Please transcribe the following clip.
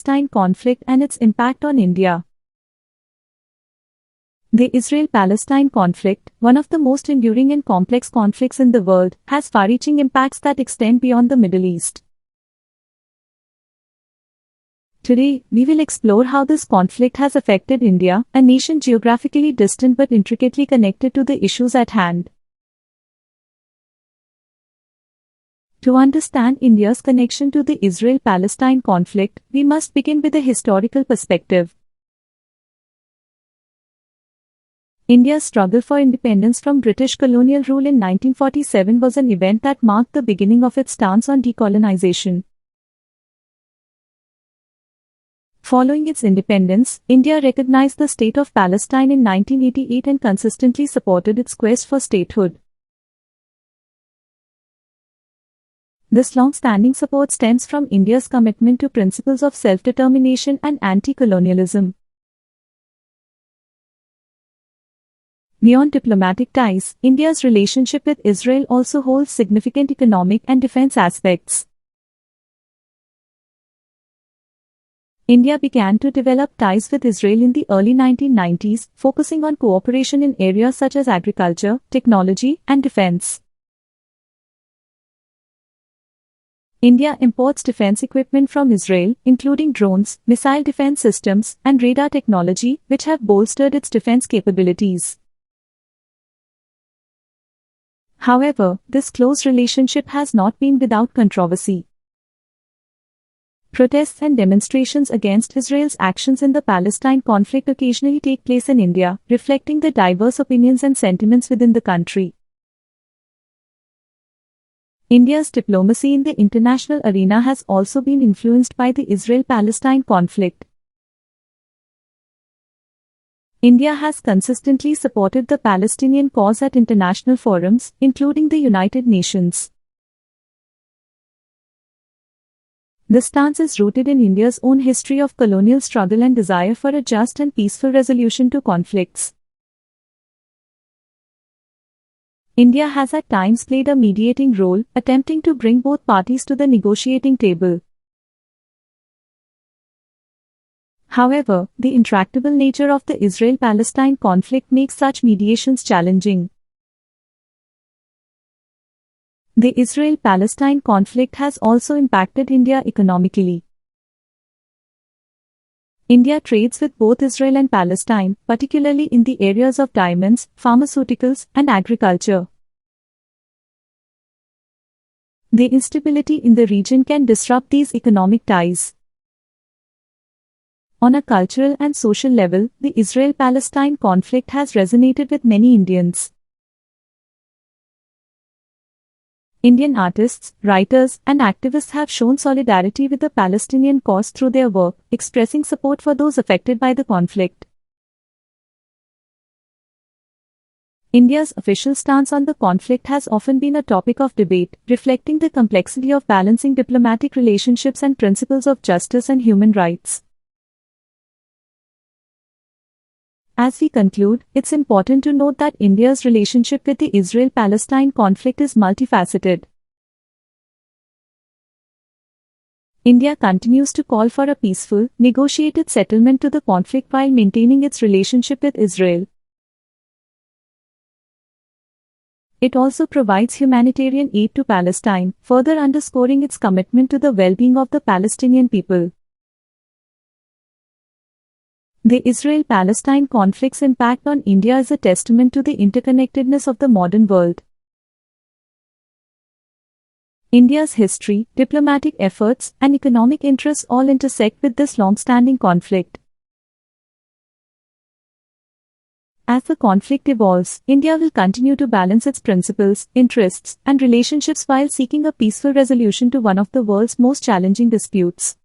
Israel-Palestine conflict and its impact on India. The Israel-Palestine conflict, one of the most enduring and complex conflicts in the world, has far-reaching impacts that extend beyond the Middle East. Today, we will explore how this conflict has affected India, a nation geographically distant but intricately connected to the issues at hand. To understand India's connection to the Israel-Palestine conflict, we must begin with a historical perspective. India's struggle for independence from British colonial rule in 1947 was an event that marked the beginning of its stance on decolonization. Following its independence, India recognized the State of Palestine in 1988 and consistently supported its quest for statehood. This long-standing support stems from India's commitment to principles of self-determination and anti-colonialism. Beyond diplomatic ties, India's relationship with Israel also holds significant economic and defense aspects. India began to develop ties with Israel in the early 1990s, focusing on cooperation in areas such as agriculture, technology, and defense. India imports defense equipment from Israel, including drones, missile defense systems, and radar technology, which have bolstered its defense capabilities. However, this close relationship has not been without controversy. Protests and demonstrations against Israel's actions in the Palestine conflict occasionally take place in India, reflecting the diverse opinions and sentiments within the country. India's diplomacy in the international arena has also been influenced by the Israel-Palestine conflict. India has consistently supported the Palestinian cause at international forums, including the United Nations. This stance is rooted in India's own history of colonial struggle and desire for a just and peaceful resolution to conflicts. India has at times played a mediating role, attempting to bring both parties to the negotiating table. However, the intractable nature of the Israel-Palestine conflict makes such mediations challenging. The Israel-Palestine conflict has also impacted India economically. India trades with both Israel and Palestine, particularly in the areas of diamonds, pharmaceuticals, and agriculture. The instability in the region can disrupt these economic ties. On a cultural and social level, the Israel-Palestine conflict has resonated with many Indians. Indian artists, writers, and activists have shown solidarity with the Palestinian cause through their work, expressing support for those affected by the conflict. India's official stance on the conflict has often been a topic of debate, reflecting the complexity of balancing diplomatic relationships and principles of justice and human rights. As we conclude, it's important to note that India's relationship with the Israel-Palestine conflict is multifaceted. India continues to call for a peaceful, negotiated settlement to the conflict while maintaining its relationship with Israel. It also provides humanitarian aid to Palestine, further underscoring its commitment to the well-being of the Palestinian people. The Israel-Palestine conflict's impact on India is a testament to the interconnectedness of the modern world. India's history, diplomatic efforts, and economic interests all intersect with this long-standing conflict. As the conflict evolves, India will continue to balance its principles, interests, and relationships while seeking a peaceful resolution to one of the world's most challenging disputes.